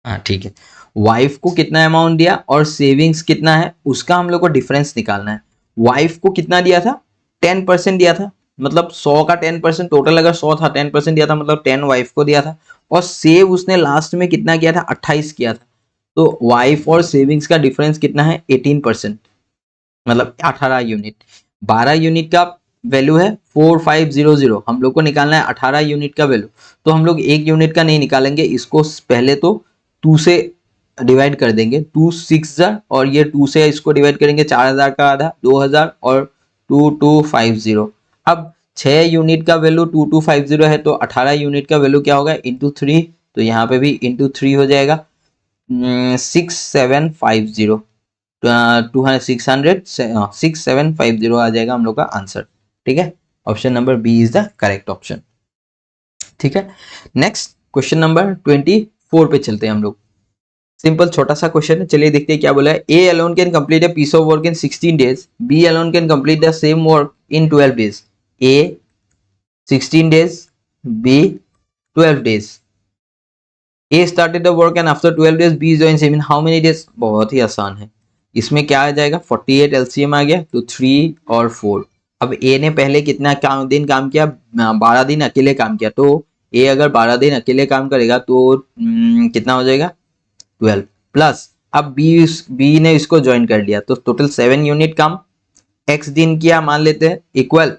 A: हाँ ठीक है, वाइफ को कितना अमाउंट दिया और सेविंग्स कितना है उसका हम लोग को डिफरेंस निकालना है। वाइफ को कितना दिया था, 10% दिया था, मतलब 100 का 10%, टोटल अगर 100 था 10% दिया था, मतलब 10 वाइफ को दिया था। और सेव उसने लास्ट में कितना किया था, 28 किया था। तो वाइफ और सेविंग्स का डिफरेंस कितना है, 18%, मतलब 18 यूनिट। 12 यूनिट का वैल्यू है 4500, हम लोग को निकालना है 18 यूनिट का वैल्यू। तो हम लोग एक यूनिट का नहीं निकालेंगे, इसको पहले तो 2 से डिवाइड कर देंगे, 2 6 और ये 2 से इसको डिवाइड करेंगे, 4000 का आधा 2000 और 2250। अब 6 यूनिट का वैल्यू 2250 है, तो 18 यूनिट का वैल्यू क्या होगा, इंटू 3, तो यहाँ पे भी इंटू 3 हो जाएगा, 6750, 6750 आ जाएगा हम लोग का आंसर, ठीक है। Option number B is the correct option, ठीक है। नेक्स्ट क्वेश्चन नंबर 24 पे चलते हैं हम लोग। सिंपल छोटा सा क्वेश्चन है, चलिए देखते हैं क्या बोला है। A alone can complete a piece of work in 16 days, B alone can complete the same work in 12 days. A 16 days, B 12 days. A started the work and after 12 days B join same in how many days. बहुत ही आसान है, इसमें क्या आ जाएगा, 48 LCM आ गया, तो 3 और 4। अब ए ने पहले कितना दिन काम किया, 12 दिन अकेले काम किया, तो ए अगर 12 दिन अकेले काम करेगा तो कितना हो जाएगा, 12 प्लस, अब बी ने इसको ज्वाइन कर लिया, तो टोटल 7 यूनिट काम एक्स दिन किया मान लेते हैं, इक्वल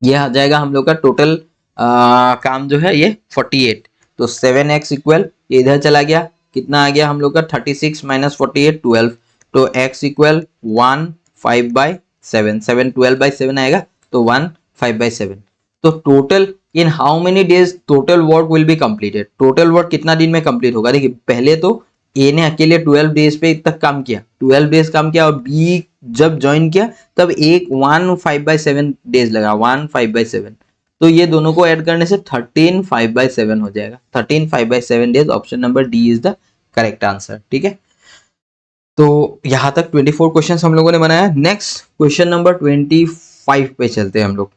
A: ये आ जाएगा हम लोग का टोटल काम जो है ये 48। तो 7x इक्वल, ये इधर चला गया, कितना आ गया हम लोग का 36 माइनस 48 12। तो x इक्वल 1 5/7, 7 12/7 आएगा, तो 1 5/7। तो total in how many days total work will be completed, total work कितना दिन में कंप्लीट होगा। देखिए पहले तो ए ने अकेले 12 डेज पे तक काम किया, 12 डेज काम किया, और बी जब ज्वाइन किया तब एक 1 5/7 डेज लगा, 1 5/7। तो ये दोनों को ऐड करने से 13 5/7 हो जाएगा, 13 5/7 days. Option number D is the correct answer, ठीक है। तो यहां तक 24 क्वेश्चन हम लोगों ने बनाया। नेक्स्ट क्वेश्चन नंबर 25 पे चलते हैं हम लोग।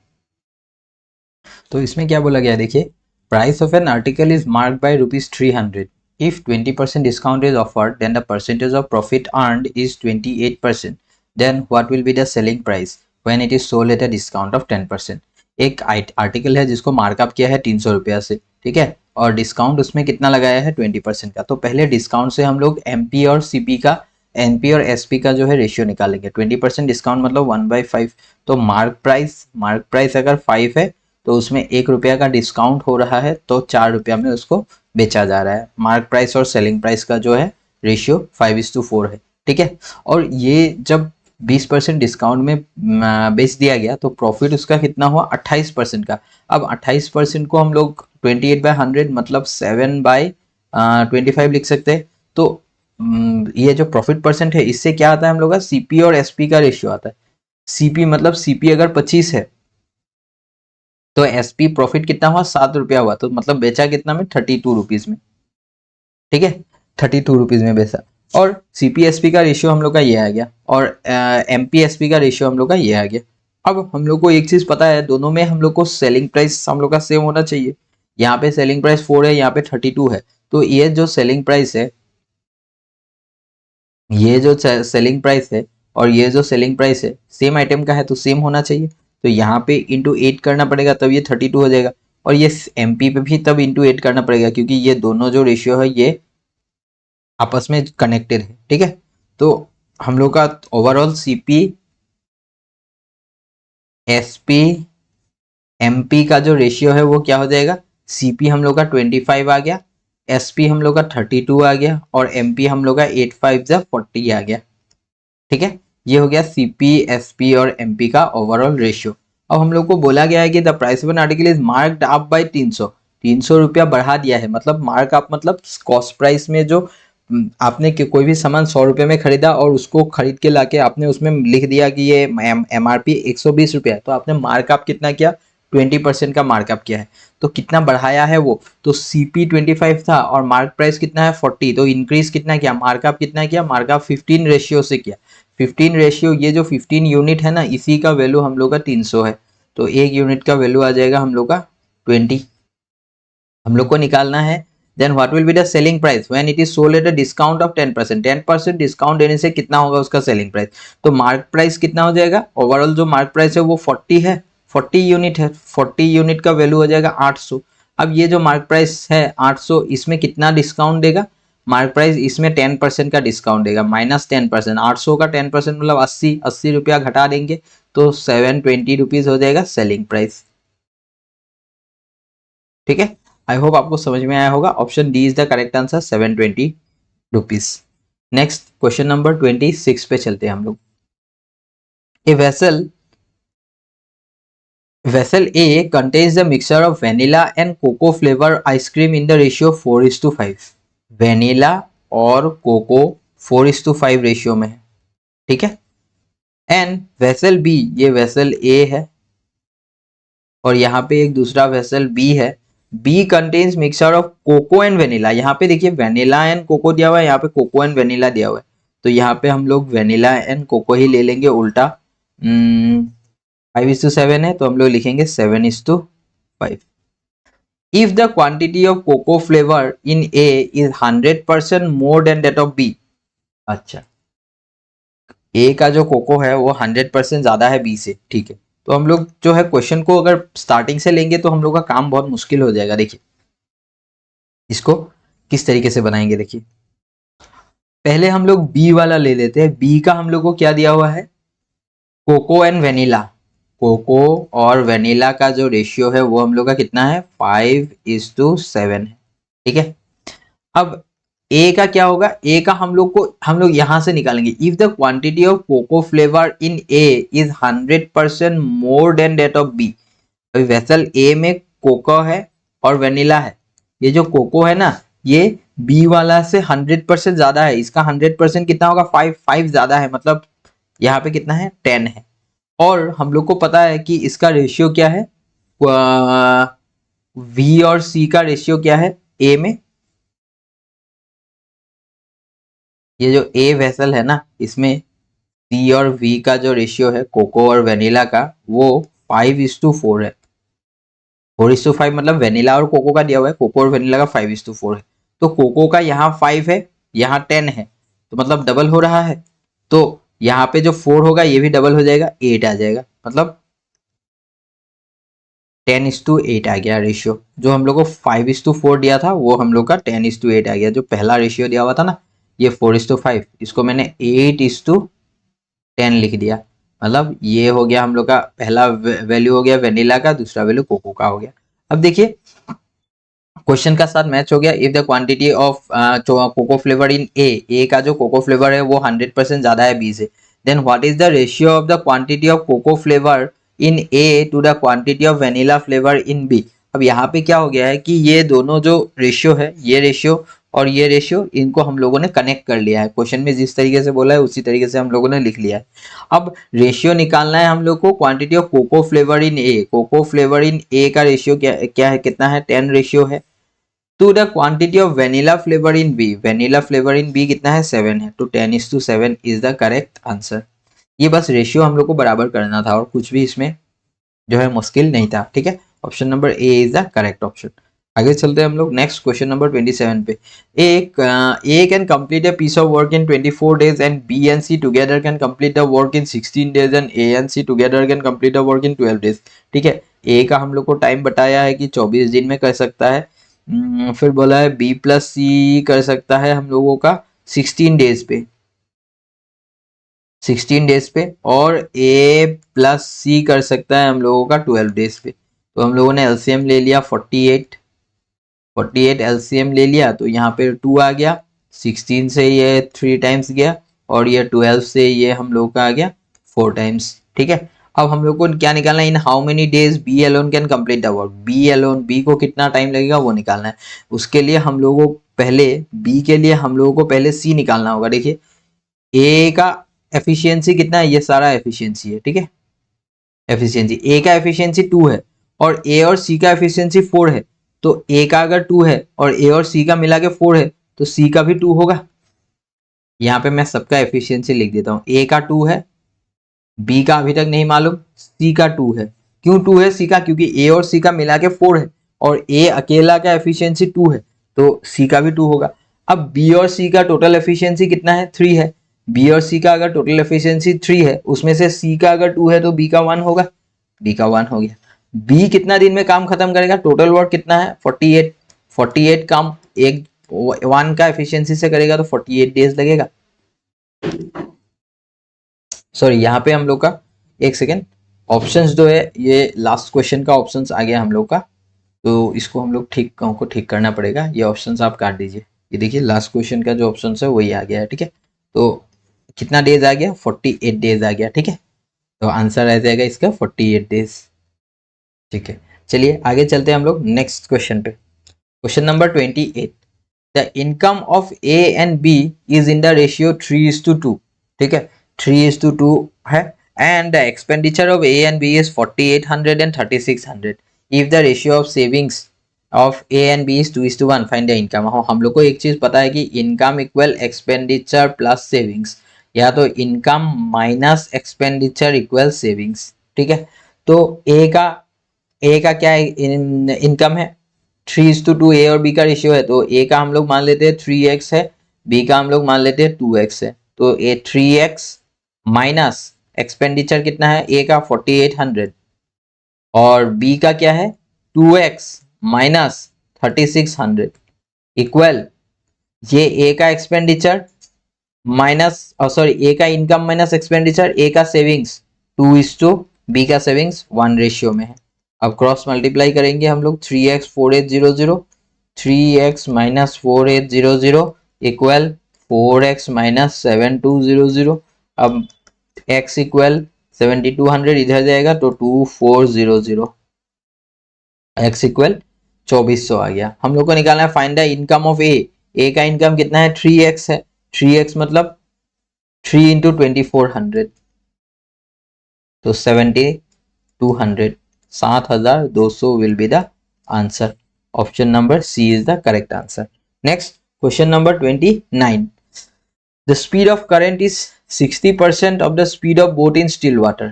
A: तो इसमें क्या बोला गया, देखिए, price of an article is marked by ₹300। If 20% discount is offered then the percentage of profit earned is 28%। Then what will be the selling price when it is sold at a discount of 10%। एक article है जिसको markup किया है 300 रुपया से, ठीक है, और डिस्काउंट उसमें कितना लगाया है 20% का। तो पहले डिस्काउंट से हम लोग एमपी और सीपी का, एनपी और एसपी का जो है रेशियो निकालेंगे। 20% डिस्काउंट मतलब 1/5। तो मार्क प्राइस अगर 5 है तो उसमें 1 रुपया का डिस्काउंट हो रहा है, तो 4 रुपया में उसको बेचा जा रहा है। मार्क प्राइस और सेलिंग प्राइस का जो है रेशियो 5:4 है, ठीक है। और ये जब 20% डिस्काउंट में बेच दिया गया तो प्रॉफिट उसका कितना हुआ, 28% का। अब 28% को हम लोग 28/100 मतलब 7/25 लिख सकते हैं। तो ये जो प्रॉफिट परसेंट है इससे क्या आता है हम लोग का, सीपी और एसपी का रेशियो आता है। सीपी मतलब सीपी अगर 25 है तो एसपी प्रॉफिट कितना हुआ, 7 रुपया हुआ, तो मतलब बेचा कितना में, 32 रुपीज में, ठीक है, 32 रुपीज में बेचा। और सीपीएसपी का रेशियो हम लोग का ये आ गया, और एमपीएसपी का रेशियो हम लोग का ये आ गया। अब हम लोग को एक चीज पता है, दोनों में हम लोग को सेलिंग प्राइस हम लोग का सेम होना चाहिए। यहाँ पे सेलिंग प्राइस 4 है, यहाँ पे 32 है, तो ये जो सेलिंग प्राइस है, ये जो सेलिंग प्राइस है और ये जो सेलिंग प्राइस है सेम आइटम का है, तो सेम होना चाहिए। तो यहाँ पे इंटू 8 करना पड़ेगा तब ये 32 हो जाएगा, और ये MP पे भी तब इंटू 8 करना पड़ेगा क्योंकि ये दोनों जो रेशियो है ये आपस में कनेक्टेड है। ठीक है, तो हम लोग का ओवरऑल CP SP MP का जो रेशियो है वो क्या हो जाएगा, CP हम लोग का 25 आ गया, SP हम लोग का 32 आ गया, और MP हम लोग का 8 5 जा 40 आ गया। ठीक है, ये हो गया CP SP और MP का ओवरऑल रेशियो। अब हम लोग को बोला गया है कि the price of an article is marked up by 300 रुपया बढ़ा दिया है, मतलब मार्क अप मतलब कॉस्ट प्राइस में जो आपने कोई भी सामान 100 रुपये में खरीदा और उसको खरीद के लाके आपने उसमें लिख दिया कि ये MRP 120 रुपया है, तो आपने मार्कअप कितना किया, 20% का मार्कअप किया है। तो कितना बढ़ाया है वो, तो CP 25 था और मार्क प्राइस कितना है 40, तो इंक्रीज कितना किया, मार्कअप कितना किया, मार्कअप 15 रेशियो से किया। 15 रेशियो, ये जो 15 यूनिट है ना, इसी का वैल्यू हम लोग का 300 है, तो एक यूनिट का वैल्यू आ जाएगा हम लोग का 20। हम लोग को निकालना है then what will be the selling price when it is sold at a discount of 10%। 10% discount देने से कितना होगा उसका सेलिंग प्राइस, तो मार्क प्राइस कितना हो जाएगा, ओवरऑल जो मार्क प्राइस है वो 40 है, 40 यूनिट है, 40 यूनिट का वैल्यू हो जाएगा 800। अब ये जो मार्क प्राइस है 800, इसमें कितना डिस्काउंट देगा, मार्क प्राइस इसमें 10% का डिस्काउंट देगा, -10%, 800 का 10% मतलब 80 रुपया घटा देंगे, तो 720 रुपीज हो जाएगा सेलिंग प्राइस। ठीक है, आई होप आपको समझ में आया होगा। Option D is the correct answer, 720 rupees. Next question number 26 पे चलते हैं हम लोग। A vessel A contains the mixture of vanilla and cocoa flavour ice cream in the ratio 4:5। Vanilla और कोको 4:5 रेशियो में है। ठीक है, एंड वेसल बी, ये वेसल ए है और यहाँ पे एक दूसरा वेसल बी है। B contains mixture of cocoa and vanilla. यहाँ पे देखिए वेनिला एंड कोको दिया हुआ है, यहाँ पे कोको एंड वेनिला दिया हुआ है, तो यहाँ पे हम लोग वेनिला एंड कोको ही ले लेंगे उल्टा। 5:7 है तो हम लोग लिखेंगे 7:5। If the quantity of cocoa flavour in A is 100% more than that of B. अच्छा, ए का जो कोको है वो 100% ज्यादा है बी से। ठीक है, तो हम लोग जो है क्वेश्चन को अगर स्टार्टिंग से लेंगे तो हम लोग का काम बहुत मुश्किल हो जाएगा। देखिए इसको किस तरीके से बनाएंगे, देखिए पहले हम लोग बी वाला ले लेते हैं। बी का हम लोग को क्या दिया हुआ है, कोको एंड वेनिला। कोको और वेनिला का जो रेशियो है वो हम लोग का कितना है, 5:7 है। ठीक है, अब ए का क्या होगा, ए का हम लोग यहां से निकालेंगे। If the quantity of cocoa flavour in A is 100% more than that of B. अभी वेसल ए में कोको है और वेनिला है, ये जो कोको है ना ये बी वाला से 100% ज्यादा है, इसका 100% कितना होगा, 5 ज्यादा है, मतलब यहाँ पे कितना है 10 है। और हम लोग को पता है कि इसका रेशियो क्या है, वी और सी का रेशियो क्या है ए में, ये जो ए वेसल है ना इसमें सी और वी का जो रेशियो है कोको और वेनिला का वो 5:4 है। 4:5 मतलब वेनिला और कोको का दिया हुआ है, कोको और वेनिला का 5:4 है। तो कोको का यहाँ 5 है, यहाँ 10 है, तो मतलब डबल हो रहा है। तो यहाँ पे जो 4 होगा ये भी डबल हो जाएगा, 8 आ जाएगा, मतलब 10:8 आ गया रेशियो। जो हम लोग को 5:4 दिया था वो हम लोग का 10:8 आ गया। जो पहला रेशियो दिया हुआ था ना ये 4:5, इसको मैंने 8:10 लिख दिया। मतलब ये हो गया हम लोग का पहला वैल्यू हो गया वेनिला का, दूसरा वैल्यू कोको का हो गया। अब देखिए क्वेश्चन का साथ मैच हो गया। If the quantity of cocoa flavour in A का जो कोको फ्लेवर है वो 100% ज्यादा है बी से, then what is the ratio of the quantity of cocoa flavour in A to the quantity of vanilla flavour in B. अब यहाँ पे क्या हो गया है कि ये दोनों जो रेशियो है, ये रेशियो और ये रेशियो, इनको हम लोगों ने कनेक्ट कर लिया है। क्वेश्चन में जिस तरीके से बोला है उसी तरीके से हम लोगों ने लिख लिया है। अब रेशियो निकालना है हम लोग को quantity of cocoa flavour in A. Cocoa flavour in A का रेशियो क्या है, कितना है, 10 रेशियो है। To the quantity of vanilla flavour in B, vanilla flavour in B कितना है, 7 है, तो 10:7 इज द करेक्ट आंसर। ये बस रेशियो हम लोग को बराबर करना था और कुछ भी इसमें जो है मुश्किल नहीं था। ठीक है, option number A is the correct option. आगे चलते हैं हम लोग नेक्स्ट क्वेश्चन नंबर 27 पे। A can complete a piece of work in 24 days and B and C together can complete the work in 16 days and A and C together can complete the work in 12 days। ठीक है, ए का हम लोग को time बताया है कि 24 दिन में कर सकता है। फिर बोला है बी प्लस सी कर सकता है हम लोगों का 16 डेज पे, 16 डेज पे, और ए प्लस सी कर सकता है हम लोगों का 12 डेज पे। तो हम लोगों ने एलसीएम ले लिया 48, 48 एलसीएम ले लिया, तो यहाँ पे 2 आ गया, 16 से ये 3 टाइम्स गया, और ये 12 से ये हम लोग का आ गया 4 टाइम्स। ठीक है, अब हम लोग को क्या निकालना है, in how many days B alone can complete the work. B alone, B को कितना टाइम लगेगा वो निकालना है। उसके लिए हम लोगों को पहले बी के लिए हम लोगों को पहले सी निकालना होगा। देखिए ए का एफिशिएंसी कितना है, ये सारा एफिशिएंसी है। ठीक है, एफिशिएंसी ए का एफिशिएंसी 2 है और ए और सी का एफिशिएंसी 4 है। तो ए का अगर 2 है और ए और सी का मिला के 4 है तो सी का भी 2 होगा। यहाँ पे मैं सबका एफिशिएंसी लिख देता हूँ। ए का 2 है, बी का अभी तक नहीं मालूम, सी का 2 है। क्यों 2 है सी का, क्योंकि ए और सी का मिला के 4 है और ए अकेला का एफिशिएंसी 2 है, तो सी का भी 2 होगा। अब बी और सी का टोटल एफिशिएंसी कितना है, 3 है। बी और सी का अगर टोटल एफिशिएंसी 3 है, उसमें से सी का अगर 2 है तो बी का 1 होगा। बी का 1 हो गया। बी कितना दिन में काम खत्म करेगा, टोटल वर्क कितना है 48, 48 काम एक 1 का एफिशिएंसी से करेगा तो 48 डेज लगेगा। सॉरी, यहाँ पे हम लोग का एक सेकेंड, ऑप्शंस जो है ये लास्ट क्वेश्चन का ऑप्शंस आ गया हम लोग का, तो इसको हम लोग ठीक करना पड़ेगा। ये ऑप्शंस आप काट दीजिए। ये देखिए लास्ट क्वेश्चन का जो ऑप्शन है वही आ गया है। ठीक है, तो कितना डेज आ गया, 48 डेज आ गया। ठीक है, तो आंसर आ जाएगा इसका 48 डेज। ठीक है, चलिए आगे चलते हैं हम लोग नेक्स्ट क्वेश्चन पे। Question number 28, the income of A and B is in the ratio 3:2। ठीक है, 3:2 है, and the expenditure of A and B is 4800 and 3600। If the ratio of savings of A and B is 2:1, find the income. हम लोग को एक चीज पता है कि income equal expenditure plus savings, या तो income minus expenditure equal savings. ठीक है, तो ए का क्या इनकम है, 3:2, ए और बी का रेशियो है, तो ए का हम लोग मान लेते हैं 3x है, बी का हम लोग मान लेते हैं 2x है। तो ए 3x माइनस एक्सपेंडिचर कितना है, ए का 4800 और बी का क्या है 2x माइनस 3600 इक्वल, ये ए का एक्सपेंडिचर माइनस, सॉरी ए का इनकम माइनस एक्सपेंडिचर, ए का सेविंग्स 2:, बी का सेविंग्स 1 रेशियो में है। अब क्रॉस मल्टीप्लाई करेंगे हम लोग, 3x 4800, 3x minus 4800 equal 4x minus 7200। अब x इक्वल 7200 इधर जाएगा तो 2400, x इक्वल 2400 आ गया। हम लोग को निकालना है फाइंड द इनकम ऑफ ए का इनकम कितना है 3x है, 3x मतलब 3 इंटू 2400, तो 7200, 7200 will be the answer. Option number C is the correct answer. Next, question number 29. The speed of current is 60% of the speed of boat in still water.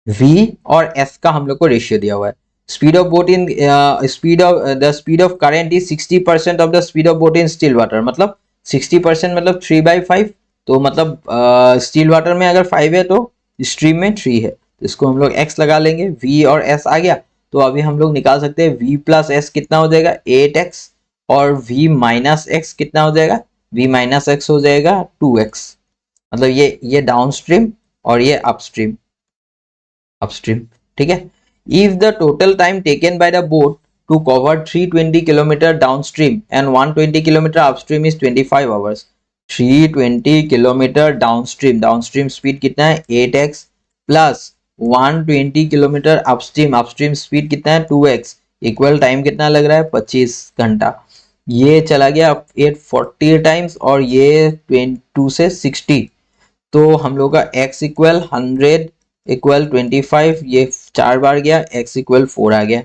A: V और S का हम लोग को ratio दिया हुआ है। Speed of boat in speed of current is 60% of the speed of boat in still water, मतलब 60% मतलब 3/5, तो मतलब स्टिल वाटर में अगर 5 है तो स्ट्रीम में 3 है, तो इसको हम लोग x लगा लेंगे। v और s आ गया, तो अभी हम लोग निकाल सकते हैं v प्लस s कितना हो जाएगा 8x, और v माइनस x कितना हो जाएगा, v माइनस x हो जाएगा 2x, मतलब ये डाउन स्ट्रीम और ये अपस्ट्रीम, अपस्ट्रीम। ठीक है, if the total time taken by the boat to cover 320 kilometre downstream and 120 kilometre upstream is 25 hours. 320 kilometre downstream, downstream speed कितना है 8x plus 120 kilometre upstream, upstream speed कितना है 2x, equal time कितना लग रहा है 25 घंटा। ये चला गया 840 टाइम्स और ये 22 से 60, तो हम लोग का x इक्वल 100 इक्वल 25, ये 4 बार गया, x इक्वल 4 आ गया,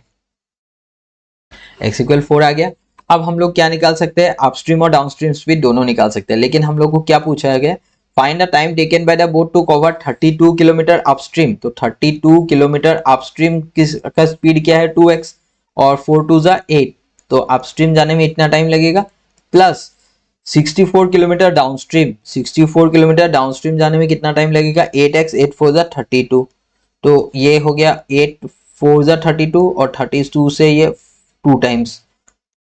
A: x इक्वल 4 आ गया। अब हम लोग क्या निकाल सकते हैं, अपस्ट्रीम और डाउनस्ट्रीम स्पीड दोनों निकाल सकते हैं, लेकिन हम लोग को क्या पूछा गया, find the time taken by the boat to cover 32 kilometre upstream. तो 32 किलोमीटर अपस्ट्रीम किस का स्पीड क्या है 2x, और 4 टू जा 8, तो अपस्ट्रीम जाने में इतना टाइम लगेगा, plus 64 kilometre downstream, 64 kilometre downstream जाने में कितना टाइम लगेगा 8x, 8 4 जा 32, तो ये हो गया 8 4 जा 32 और 32 से ये 2 टाइम्स,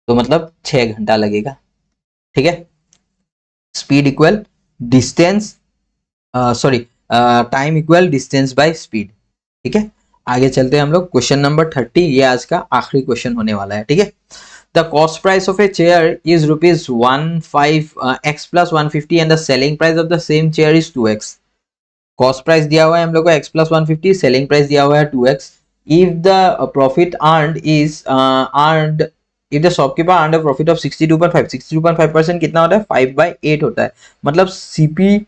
A: तो मतलब 6 घंटा लगेगा। ठीक है, speed equal distance, sorry time equal distance by speed. ठीक है, आगे चलते हैं हम लोग क्वेश्चन नंबर 30, ये आज का आखिरी क्वेश्चन होने वाला है। ठीक है, the cost price of a chair is rupees 15x plus 150 and the selling price of the same chair is 2x। Cost price दिया हुआ है हम लोग को x प्लस 150, सेलिंग प्राइस दिया हुआ है 2x। If the profit earned is earned, if the shopkeeper earned a profit of 62.5, 62.5% कितना होता है 5/8 होता है। मतलब सीपी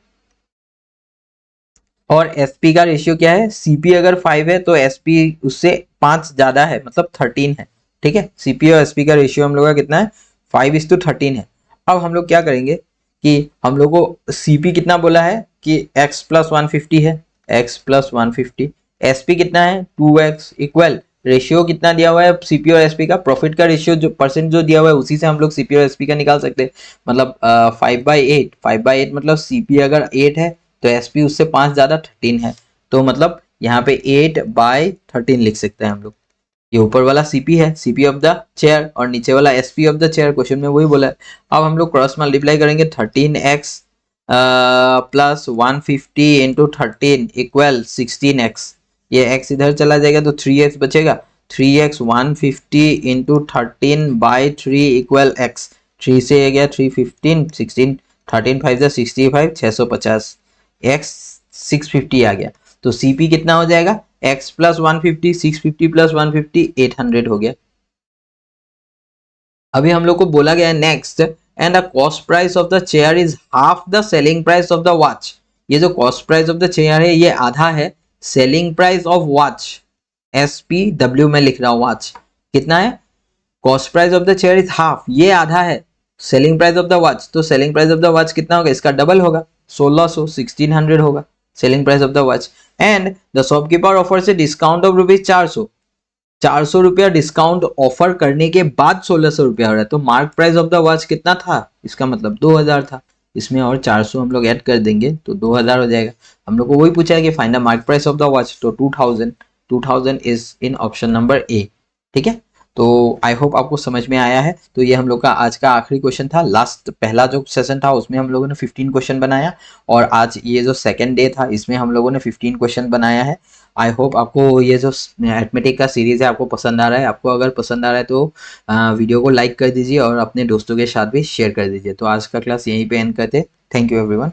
A: और एसपी का रेशियो क्या है, सीपी अगर 5 है तो एसपी उससे 5 ज्यादा है, मतलब 13 है। ठीक है, सीपी और एसपी का रेशियो हम लोग का कितना है 5:13 है। अब हम लोग क्या करेंगे कि हम लोग को सीपी कितना बोला है कि x प्लस 150 है, x प्लस 150, एसपी कितना है 2x, इक्वल रेशियो कितना दिया हुआ है सीपी और एसपी का, प्रॉफिट का रेशियो जो परसेंट जो दिया हुआ है उसी से हम लोग सीपी और एसपी का निकाल सकते हैं। मतलब 5/8, 5/8 मतलब सीपी अगर 8 है तो एसपी उससे 5 ज्यादा 13 है, तो मतलब यहाँ पे 8/13 लिख सकते हैं हम लोग। ये ऊपर वाला सीपी है, सीपी ऑफ द चेयर, और नीचे वाला SP of the chair, question में वही बोला है। अब हम लोग क्रॉस मल्टीप्लाई करेंगे 13x plus 150 into 13 equal 16x, ये x इधर चला जाएगा तो 3x बचेगा, 3x 150 इंटू 13/3 इक्वल x, 3 से ये गया 3 15 16, 13 5 जा 65, 650, x 650 आ गया। तो सीपी कितना हो जाएगा x प्लस 150, 650 प्लस 150 800 हो गया। अभी हम लोग को बोला गया है next, and the cost price of the chair is half the selling price of the watch. ये जो cost price of the chair है ये आधा है selling price of watch, SPW में लिख रहा हूं, वॉच कितना है, cost price of the chair is half, ये आधा है selling price of the watch, तो selling price of the watch कितना होगा, इसका डबल होगा 1600, 1600 होगा selling price of the watch. And the shopkeeper offers a discount of rupees 400, 400 रुपया डिस्काउंट ऑफर करने के बाद 1600 रुपया हो रहा है, तो mark price of the watch कितना था, इसका मतलब 2000 था, इसमें और 400 हम लोग ऐड कर देंगे तो 2000 हो जाएगा। हम लोग को वही पूछा है कि find the mark price of the watch, तो 2000, 2000 is in option number A. ठीक है, तो आई होप आपको समझ में आया है। तो ये हम लोग का आज का आखिरी क्वेश्चन था, लास्ट पहला जो सेशन था उसमें हम लोगों ने 15 क्वेश्चन बनाया, और आज ये जो सेकंड डे था इसमें हम लोगों ने 15 क्वेश्चन बनाया है। आई होप आपको ये जो अरिथमेटिक का सीरीज है आपको पसंद आ रहा है। आपको अगर पसंद आ रहा है तो वीडियो को लाइक कर दीजिए और अपने दोस्तों के साथ भी शेयर कर दीजिए। तो आज का क्लास यहीं पे एंड करते, थैंक यू एवरीवन।